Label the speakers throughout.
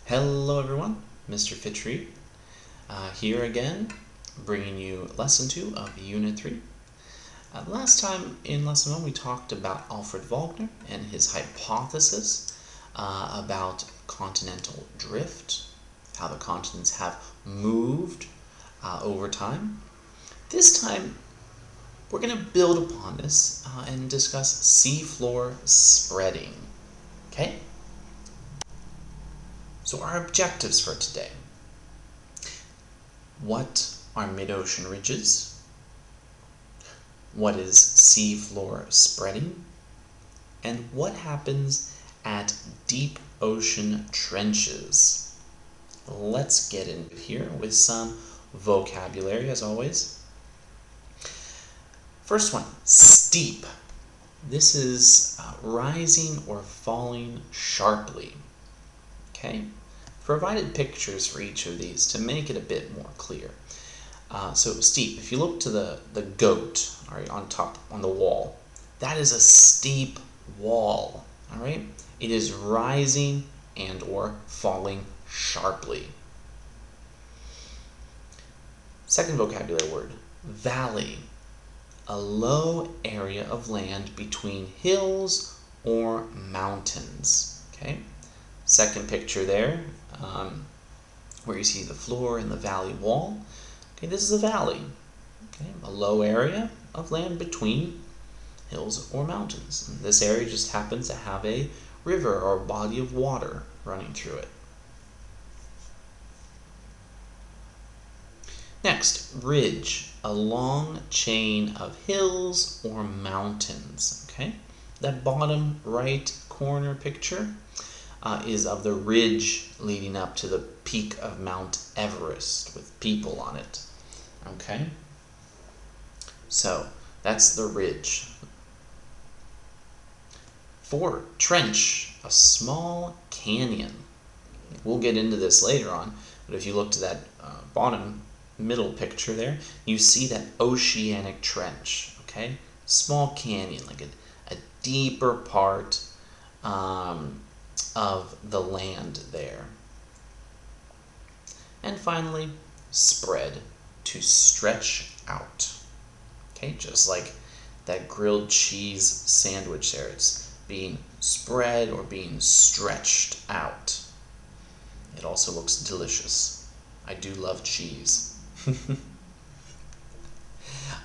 Speaker 1: Hello everyone, Mr. Fitri here again, bringing you lesson 2 of Unit 3. Last time in lesson 1 we talked about Alfred Wagner and his hypothesis about continental drift, how the continents have moved over time. This time we're going to build upon this and discuss seafloor spreading. Okay? So our objectives for today. What are mid-ocean ridges? What is seafloor spreading? And what happens at deep ocean trenches? Let's get in here with some vocabulary as always. First one, steep. This is rising or falling sharply. Okay, provided pictures for each of these to make it a bit more clear. So steep, if you look to the goat, all right, on top, on the wall, that is a steep wall, all right? It is rising and or falling sharply. Second vocabulary word, valley, a low area of land between hills or mountains, okay? Second picture there, where you see the floor and the valley wall. Okay, this is a valley, okay, a low area of land between hills or mountains. And this area just happens to have a river or body of water running through it. Next, ridge, a long chain of hills or mountains. Okay, that bottom right corner picture is of the ridge leading up to the peak of Mount Everest with people on it. Okay? So, that's the ridge. 4, trench, a small canyon. We'll get into this later on, but if you look to that bottom middle picture there, you see that oceanic trench. Okay? Small canyon, like a deeper part of the land there. And finally, spread, to stretch out. Okay, just like that grilled cheese sandwich there, it's being spread or being stretched out. It also looks delicious. I do love cheese.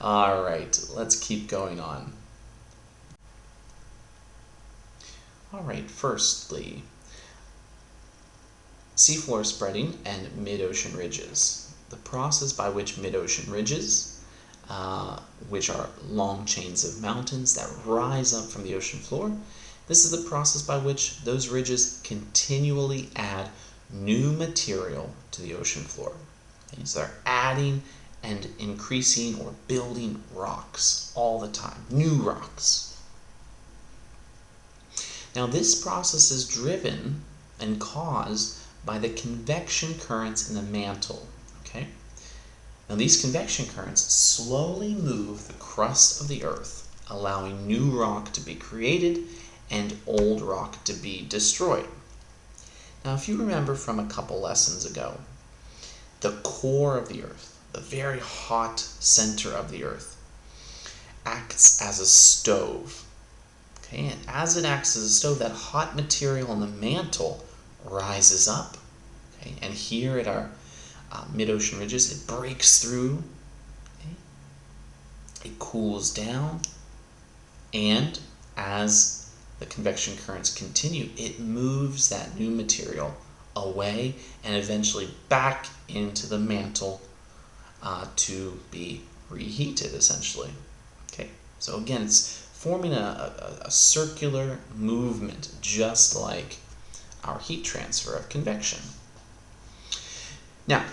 Speaker 1: All right, let's keep going on. All right, firstly, seafloor spreading and mid-ocean ridges. The process by which mid-ocean ridges, which are long chains of mountains that rise up from the ocean floor, this is the process by which those ridges continually add new material to the ocean floor. Okay, so they're adding and increasing or building rocks all the time, new rocks. Now this process is driven and caused by the convection currents in the mantle. Okay? Now these convection currents slowly move the crust of the earth, allowing new rock to be created and old rock to be destroyed. Now if you remember from a couple lessons ago, the core of the earth, the very hot center of the earth, acts as a stove. Okay, and as it acts as a stove, that hot material in the mantle rises up. Okay, and here at our mid-ocean ridges, it breaks through. Okay, it cools down, and as the convection currents continue, it moves that new material away and eventually back into the mantle to be reheated, essentially. Okay, so again, it's forming a circular movement, just like our heat transfer of convection. Now,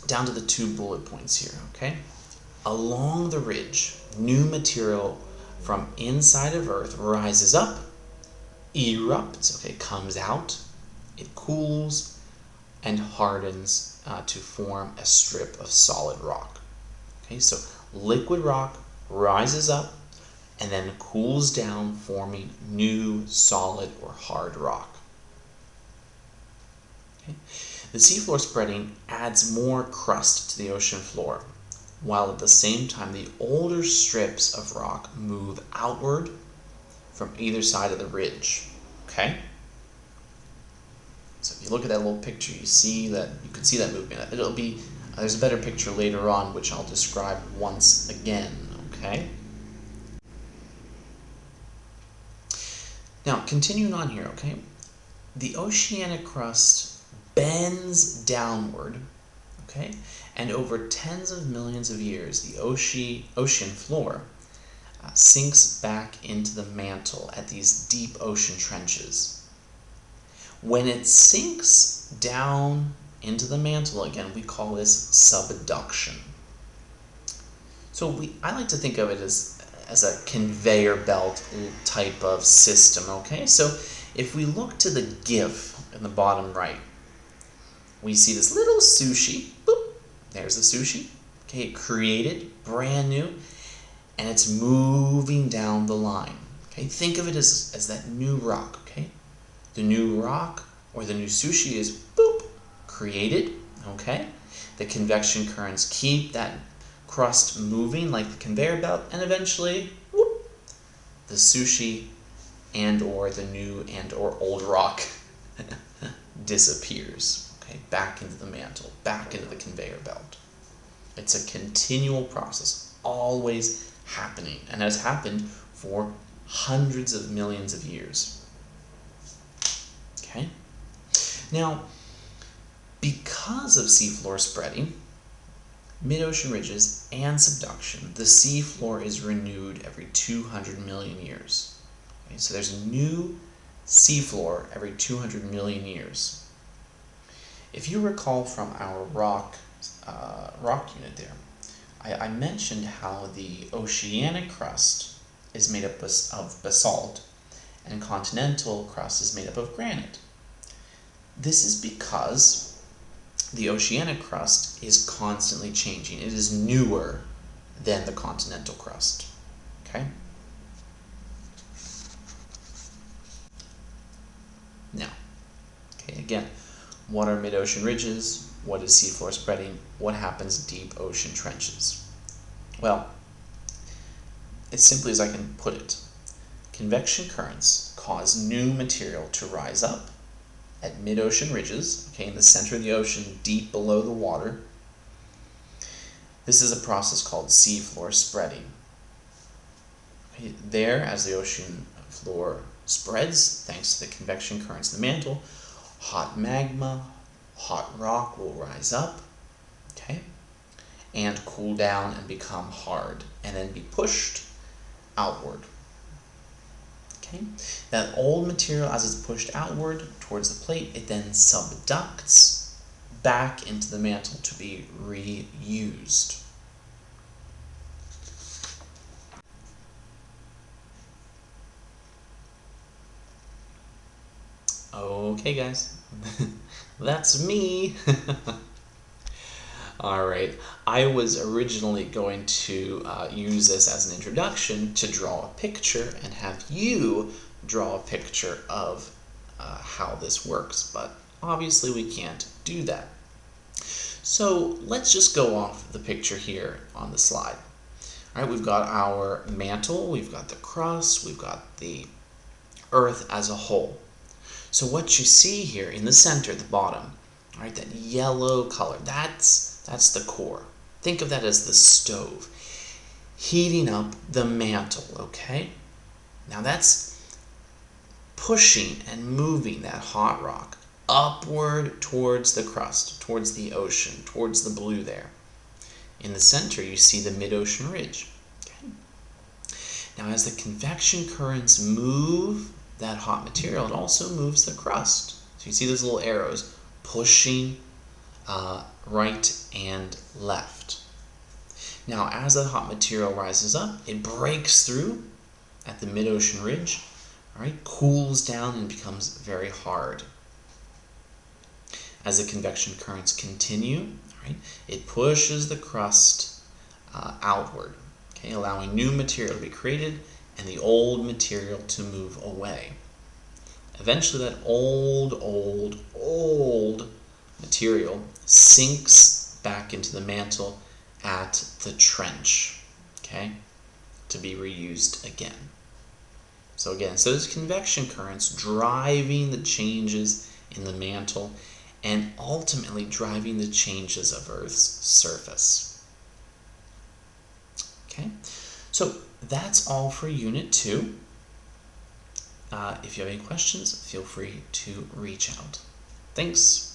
Speaker 1: down to the 2 bullet points here, okay? Along the ridge, new material from inside of Earth rises up, erupts, okay, comes out, it cools, and hardens to form a strip of solid rock. Okay, so liquid rock rises up, and then cools down, forming new solid or hard rock. Okay? The seafloor spreading adds more crust to the ocean floor, while at the same time the older strips of rock move outward from either side of the ridge. Okay? So if you look at that little picture, you can see that movement. It'll be there's a better picture later on, which I'll describe once again. Okay. Now continuing on here. Okay, the oceanic crust bends downward. Okay, and over tens of millions of years, the ocean floor sinks back into the mantle at these deep ocean trenches. When it sinks down into the mantle again, we call this subduction. So I like to think of it as a conveyor belt type of system, okay? So if we look to the GIF in the bottom right, we see this little sushi. Boop, there's the sushi. Okay, created, brand new, and it's moving down the line. Okay, think of it as that new rock, okay? The new rock or the new sushi is boop, created, okay? The convection currents keep that crust moving like the conveyor belt, and eventually, whoop, the sushi and or the new and or old rock disappears, okay? Back into the mantle, back into the conveyor belt. It's a continual process, always happening, and has happened for hundreds of millions of years. Okay? Now, because of seafloor spreading, mid-ocean ridges, and subduction, the seafloor is renewed every 200 million years. Okay? So there's a new seafloor every 200 million years. If you recall from our rock unit there, I mentioned how the oceanic crust is made up of basalt and continental crust is made up of granite. This is because the oceanic crust is constantly changing. It is newer than the continental crust. Okay? Now, again, what are mid-ocean ridges? What is seafloor spreading? What happens deep ocean trenches? Well, as simply as I can put it, convection currents cause new material to rise up at mid-ocean ridges, okay, in the center of the ocean, deep below the water. This is a process called seafloor spreading. Okay, there, as the ocean floor spreads, thanks to the convection currents in the mantle, hot magma, hot rock will rise up, okay, and cool down and become hard, and then be pushed outward. Okay? That old material, as it's pushed outward towards the plate, it then subducts back into the mantle to be reused. Okay, guys, that's me. Alright, I was originally going to use this as an introduction to draw a picture and have you draw a picture of how this works, but obviously we can't do that. So let's just go off the picture here on the slide. Alright, we've got our mantle, we've got the crust, we've got the earth as a whole. So what you see here in the center, the bottom, alright, that yellow color, that's the core. Think of that as the stove, heating up the mantle, okay? Now that's pushing and moving that hot rock upward towards the crust, towards the ocean, towards the blue there. In the center, you see the mid-ocean ridge. Okay? Now as the convection currents move that hot material, it also moves the crust. So you see those little arrows pushing right and left. Now, as that hot material rises up, it breaks through at the mid-ocean ridge, all right, cools down and becomes very hard. As the convection currents continue, all right, it pushes the crust outward, okay, allowing new material to be created and the old material to move away. Eventually, that old material sinks back into the mantle at the trench, okay, to be reused again. So again, so there's convection currents driving the changes in the mantle and ultimately driving the changes of Earth's surface. Okay, so that's all for Unit 2. If you have any questions, feel free to reach out. Thanks.